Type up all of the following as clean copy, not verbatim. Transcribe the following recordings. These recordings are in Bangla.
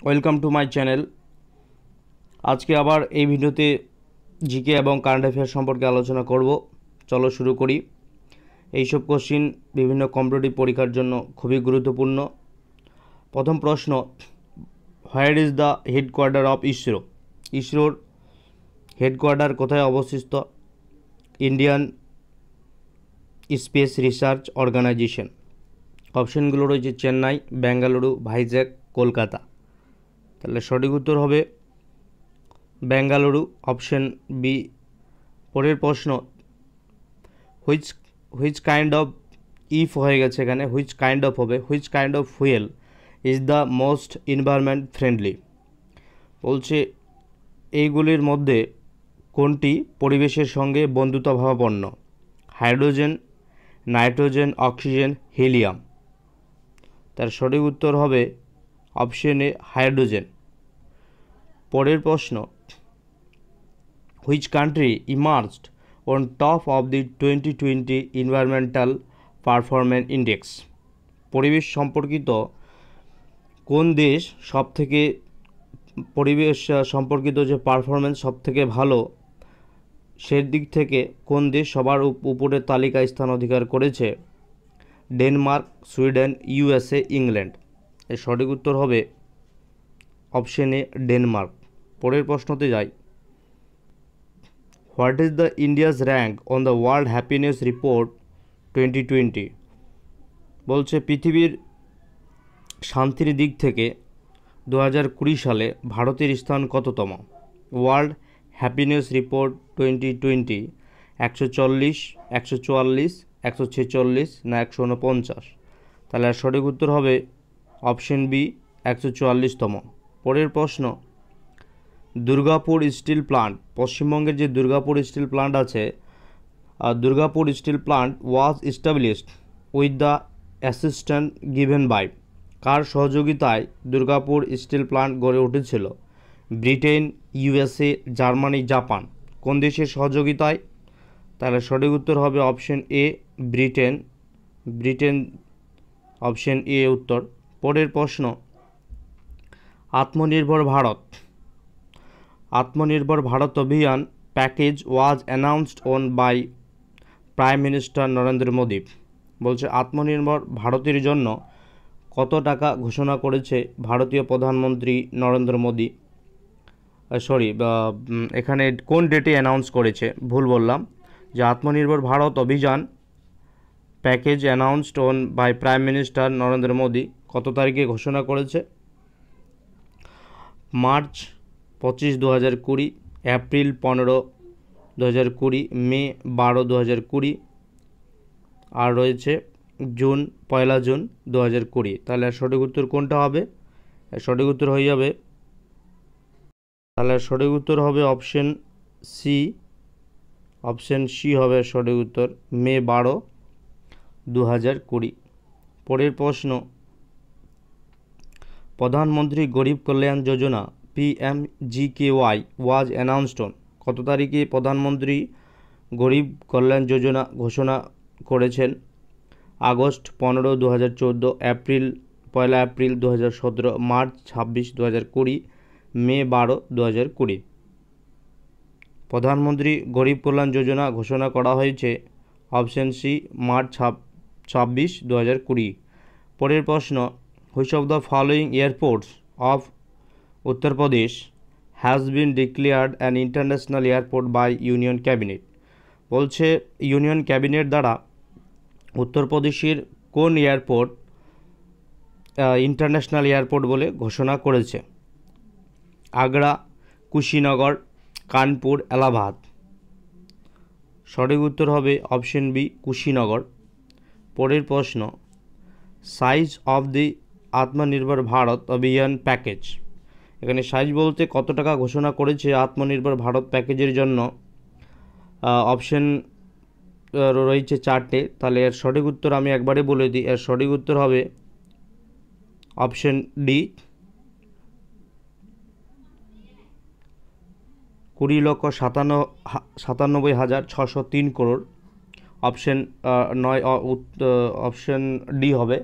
Welcome to my channel. আজকে আবার এই ভিডিওতে জিকে এবং কারেন্ট অ্যাফেয়ার্স সম্পর্কে আলোচনা করব। চলো শুরু করি। এইসব কোশ্চিন বিভিন্ন কম্পিটিটিভ পরীক্ষার জন্য খুবই গুরুত্বপূর্ণ। প্রথম প্রশ্ন, where is the headquarter of ISRO? ইসরোর হেডকোয়ার্টার কোথায় অবস্থিত? Indian space research organisation. অপশনগুলো রয়েছে চেন্নাই, বেঙ্গালুরু, ভাইজ্যাক, কলকাতা। তাহলে সঠিক উত্তর হবে বেঙ্গালুরু, অপশন বি। পরের প্রশ্ন, হুইচ কাইন্ড অফ ইফ হয়ে গেছে এখানে, হুইচ কাইন্ড অফ হবে, which kind of fuel is the most environment friendly. বলছে এইগুলির মধ্যে কোনটি পরিবেশের সঙ্গে বন্ধুত্বভাবাপন্ন? Hydrogen, nitrogen, oxygen, helium. তার সঠিক উত্তর হবে অপশন এ, হাইড্রোজেন। পরের প্রশ্ন, which country emerged on top of the 2020 environmental performance index. পরিবেশ সম্পর্কিত কোন দেশ সবথেকে পরিবেশ সম্পর্কিত যে পারফরম্যান্স সবথেকে ভালো সেই দিক থেকে কোন দেশ সবার উপরের তালিকায় স্থান অধিকার করেছে? Denmark, Sweden, USA, England. এর সঠিক উত্তর হবে অপশন এ, ডেনমার্ক। পরের প্রশ্নতে যাই, what is the India's rank on the world happiness report 2020? বলছে পৃথিবীর শান্তির দিক থেকে 2020 সালে ভারতের স্থান কততম? ওয়ার্ল্ড হ্যাপিনেস রিপোর্ট 2020 140, 144, 146 না 149? তাহলে আর সঠিক উত্তর হবে অপশন বি, 144তম। পরের প্রশ্ন, দুর্গাপুর স্টিল প্লান্ট, পশ্চিমবঙ্গের যে দুর্গাপুর স্টিল প্লান্ট আছে, Durgapur steel plant was established with the assistant given by. কার সহযোগিতায় দুর্গাপুর স্টিল প্লান্ট গড়ে উঠেছিল? Britain, USA, Germany, Japan. কোন দেশের সহযোগিতায়? তাহলে সঠিক উত্তর হবে option A, Britain. Britain, option A উত্তর। পরের প্রশ্ন, Atmanirbhar Bharat, Atmanirbhar Bharat Abhiyan package was announced on by prime minister Narendra Modi. বলছে আত্মনির্ভর ভারতের জন্য কত টাকা ঘোষণা করেছে ভারতীয় প্রধানমন্ত্রী নরেন্দ্র মোদী? এখানে কোন ডেটে অ্যানাউন্স করেছে, ভুল বললাম, যে Atmanirbhar Bharat Abhiyan package announced on by prime minister Narendra Modi কত তারিখে ঘোষণা করেছে? মার্চ 25, 2020, এপ্রিল 15, 2020, মে 12, 2020, আর রয়েছে জুন 1 জুন 2020। তাহলে সঠিক উত্তর কোনটা হবে? সঠিক উত্তর হয়ে যাবে, তাহলে সঠিক উত্তর হবে অপশন সি। অপশন সি হবে সঠিক উত্তর, মে 12, 2020। পরের প্রশ্ন, প্রধানমন্ত্রী গরিব কল্যাণ যোজনা PMGKY ওয়াজ অ্যানাউন্সড অন, কত তারিখে প্রধানমন্ত্রী গরিব কল্যাণ যোজনা ঘোষণা করেছেন? আগস্ট 15, 2014, এপ্রিল 1 এপ্রিল 2017, মার্চ 26, 2020, মে 12, 2020। প্রধানমন্ত্রী গরিব কল্যাণ যোজনা ঘোষণা করা হয়েছে অপশন সি, মার্চ 26, 2020। পরের প্রশ্ন, which of the following airports of Uttar Pradesh has been declared an international airport by union cabinet. বলছে ইউনিয়ন ক্যাবিনেট দ্বারা উত্তরপ্রদেশের কোন এয়ারপোর্ট ইন্টারন্যাশনাল এয়ারপোর্ট বলে ঘোষণা করেছে? আগ্রা, কুশিনগর, কানপুর, এলাহাবাদ। সঠিক উত্তর হবে অপশন বি, কুশিনগর। পরের প্রশ্ন, size of the Atmanirbhar Bharat Abhiyan package. এখানে সাইজ বলতে কত টাকা ঘোষণা করেছে আত্মনির্ভর ভারত প্যাকেজের জন্য? অপশন রয়েছে 4টে। তাহলে এর সঠিক উত্তর আমি একবারে বলে দিই, এর সঠিক উত্তর হবে option D, 20,97,603 crore। Option 9, option D হবে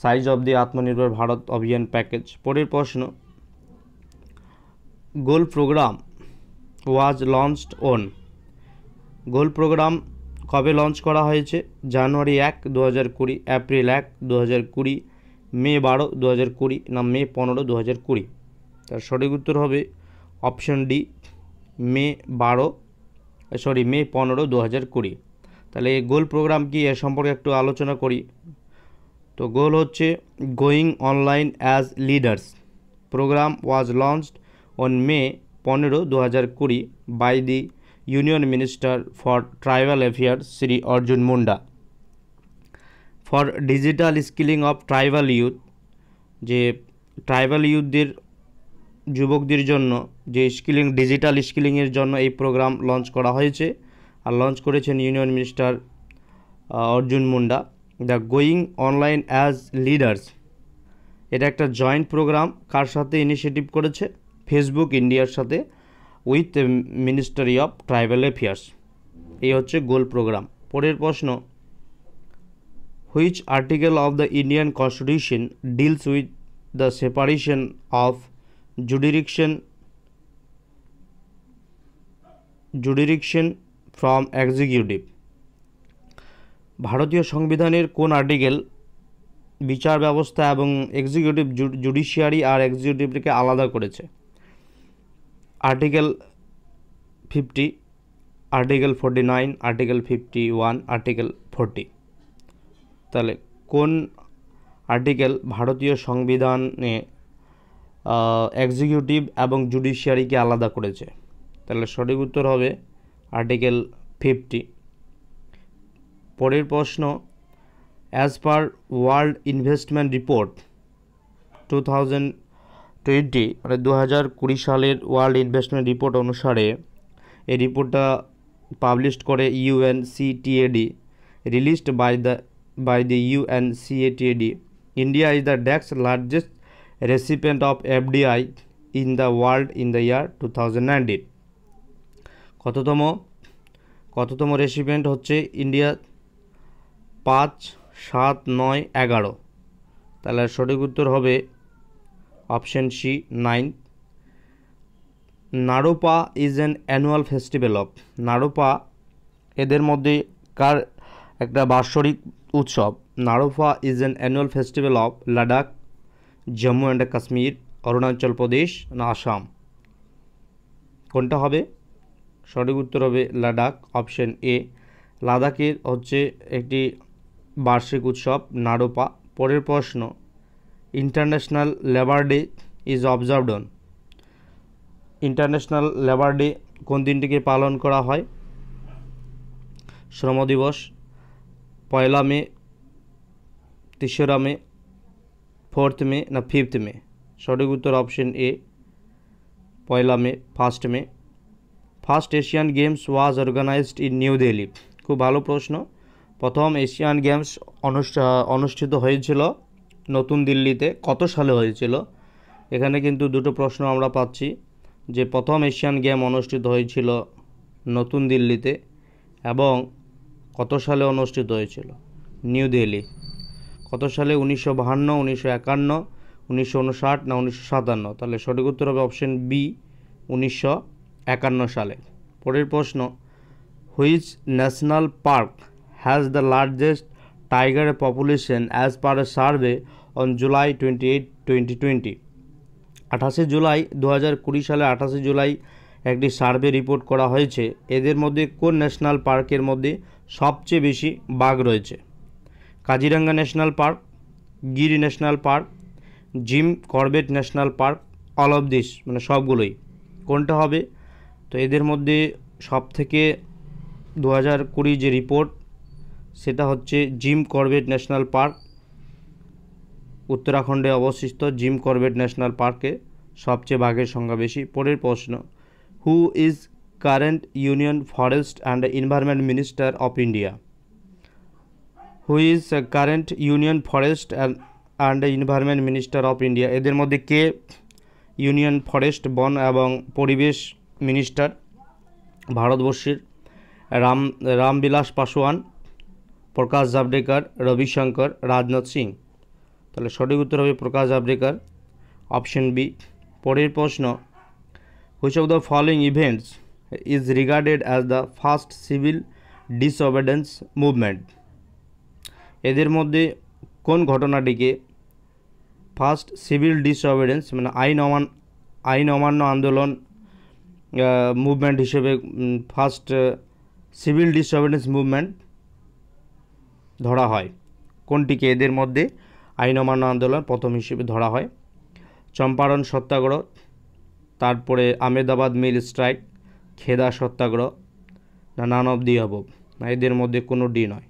size of the Atmanirbhar Bharat Abhiyan package. পরের প্রশ্ন, goal programme was launched on, goal programme কবে লঞ্চ করা হয়েছে? জানুয়ারি 1, 2020, এপ্রিল 1, 2020, মে 12, 2020 না মে 15, 2020? তার সঠিক উত্তর হবে অপশন ডি, মে 15, 2020। তাহলে এই গোল প্রোগ্রাম কি এ সম্পর্কে একটু আলোচনা করি। তো গোল হচ্ছে going online as leaders, programme was launched on May 15, 2020 by the union minister for tribal affairs Shri Arjun Munda. For digital skilling of tribal youth, যে ট্রাইবাল ইউথদের যুবকদের জন্য যে ডিজিটাল স্কিলিংয়ের জন্য এই প্রোগ্রাম লঞ্চ করা হয়েছে, আর লঞ্চ করেছেন union minister Arjun Munda. The going online as leaders, এটা একটা জয়েন্ট প্রোগ্রাম, কার সাথে ইনিশিয়েটিভ করেছে? ফেসবুক ইন্ডিয়ার সাথে with ministry of tribal affairs. এই হচ্ছে গোল প্রোগ্রাম। পরের প্রশ্ন, which article of the Indian constitution deals with the separation of jurisdiction from executive? ভারতীয় সংবিধানের কোন আর্টিকেল বিচার ব্যবস্থা এবং এক্সিকিউটিভ জুডিশিয়ারি আর এক্সিকিউটিভকে আলাদা করেছে? Article 50, article 49, article 51, article 40। তাহলে কোন আর্টিকেল ভারতীয় সংবিধানে এক্সিকিউটিভ এবং জুডিশিয়ারিকে আলাদা করেছে? তাহলে সঠিক উত্তর হবে আর্টিকেল 50। পরের প্রশ্ন, as per world investment report 2020, মানে 2020 সালের ওয়ার্ল্ড ইনভেস্টমেন্ট রিপোর্ট অনুসারে, এই রিপোর্টটা পাবলিশ করে UNCTAD, released by the UNCTAD, India is the next largest recipient of FDI in the world in the year 2019। কততম রেসিপিয়েন্ট হচ্ছে ইন্ডিয়া? 5, 7, 9, 11। তাহলে সঠিক উত্তর হবে option C, 9। Naropa is an annual festival of, Naropa এদের মধ্যে কার একটা বাৎসরিক উৎসব? Naropa is an annual festival of Ladakh, Jammu and Kashmir, Arunachal Pradesh না আসাম? কোনটা হবে? সঠিক উত্তর হবে লাদাখ, অপশন এ। লাদাখের হচ্ছে একটি বার্ষিক উৎসব নারোপা। পরের প্রশ্ন, international labour day is observed on, international labour day কোন দিনটিকে পালন করা হয়? শ্রম দিবস, 1 মে, 3 মে, 4 মে না 5 মে? সঠিক উত্তর option A, 1 May, 1 May. First Asian games was organised in New Delhi, খুব ভালো প্রশ্ন। প্রথম এশিয়ান গেমস অনুষ্ঠিত হয়েছিল নতুন দিল্লিতে, কত সালে হয়েছিল? এখানে কিন্তু দুটো প্রশ্ন আমরা পাচ্ছি, যে প্রথম এশিয়ান গেম অনুষ্ঠিত হয়েছিল নতুন দিল্লিতে এবং কত সালে অনুষ্ঠিত হয়েছিল? নিউ দিল্লি। কত সালে? 1952, 1951, 1959 না 1957? তাহলে সঠিক উত্তর হবে অপশন বি, 1951 সালে। পরের প্রশ্ন, which national park has the largest tiger population as per A survey on July 28, 2020? 28 July 2020 সালে 28 জুলাই একটি সার্ভে রিপোর্ট করা হয়েছে। এদের মধ্যে কোন ন্যাশনাল পার্কের মধ্যে সবচেয়ে বেশি বাঘ রয়েছে? Kaziranga national park, Gir national park, Jim Corbett national park, all of this, মানে সবগুলোই। কোনটা হবে? তো এদের মধ্যে সবথেকে 2020 যে রিপোর্ট, সেটা হচ্ছে জিম করবেট ন্যাশনাল পার্ক, উত্তরাখণ্ডে অবস্থিত জিম করবেট ন্যাশনাল পার্কে সবচেয়ে বাঘের সংখ্যা বেশি। পরের প্রশ্ন, who is current union forest and environment minister of India? Who is current union forest and environment minister of India? এদের মধ্যে কে ইউনিয়ন ফরেস্ট, বন এবং পরিবেশ মিনিস্টার ভারতবর্ষের? রামবিলাস পাসওয়ান, প্রকাশ জাভড়েকর, রবিশঙ্কর, রাজনাথ সিং? তাহলে সঠিক উত্তর হবে প্রকাশ জাভড়েকর, অপশন বি। পরের প্রশ্ন, which of the following events is regarded as the first civil disobedience movement? এদের মধ্যে কোন ঘটনাটিকে ফার্স্ট সিভিল ডিসঅবেডেন্স মানে আইন অমান্য আন্দোলন মুভমেন্ট হিসেবে ফার্স্ট সিভিল ডিসঅবেডেন্স মুভমেন্ট ধরা হয়? কোনটিকে এদের মধ্যে আইন অমান্য আন্দোলন প্রথম হিসেবে ধরা হয়? চম্পারণ সত্যাগ্রহ, তারপরে আহমেদাবাদ মিল স্ট্রাইক, খেদা সত্যাগ্রহ, না নান অফ দি অ্যাবভ? না এদের মধ্যে কোনো ডি নয়।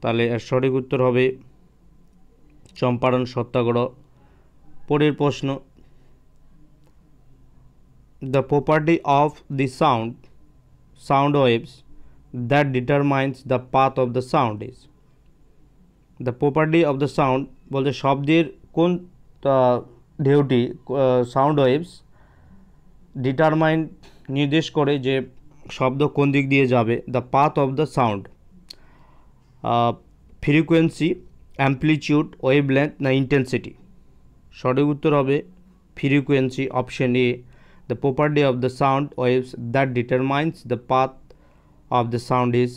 তাহলে এর সঠিক উত্তর হবে চম্পারণ সত্যাগ্রহ। পরের প্রশ্ন, the property of the sound waves that determines the path of the sound is? The property of the sound বলতে শব্দের কোন ঢেউটি সাউন্ড ওয়েভস ডিটারমাইন নির্দেশ করে যে শব্দ কোন দিক দিয়ে যাবে? The path of the sound, frequency, amplitude, wavelength, না ইন্টেন্সিটি? সঠিক উত্তর হবে frequency, option A. The property of the sound waves that determines the path of the sound is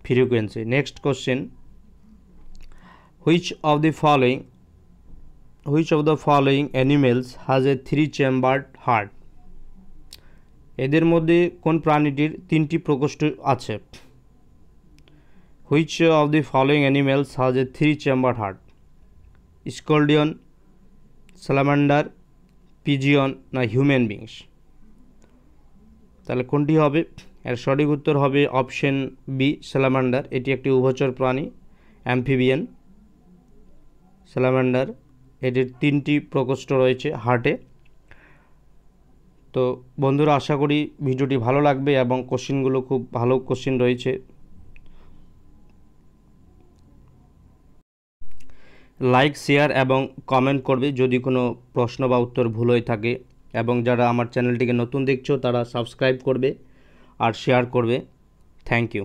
frequency. Next question, which of the following animals has a 3-chambered heart? এদের মধ্যে কোন প্রাণীটির 3টি প্রকোষ্ঠ আছে? which of the following animals has a 3-chambered heart? Scorpion, salamander, pigeon, না হিউম্যান বিংস? তাহলে কোনটি হবে? এর সঠিক উত্তর হবে অপশন বি, স্যালামান্ডার। এটি একটি উভচর প্রাণী, অ্যাম্ফিবিয়ান। স্যালামান্ডার, এটির 3টি প্রকোষ্ঠ রয়েছে হার্টে। তো বন্ধুরা, আশা করি ভিডিওটি ভালো লাগবে এবং কোশ্চেনগুলো খুব ভালো কোশ্চেন রয়েছে। লাইক, শেয়ার এবং কমেন্ট করবে যদি কোনো প্রশ্ন বা উত্তর ভুল হয়ে থাকে, এবং যারা আমার চ্যানেলটিকে নতুন দেখছো তারা সাবস্ক্রাইব করবে আর শেয়ার করবে। Thank you.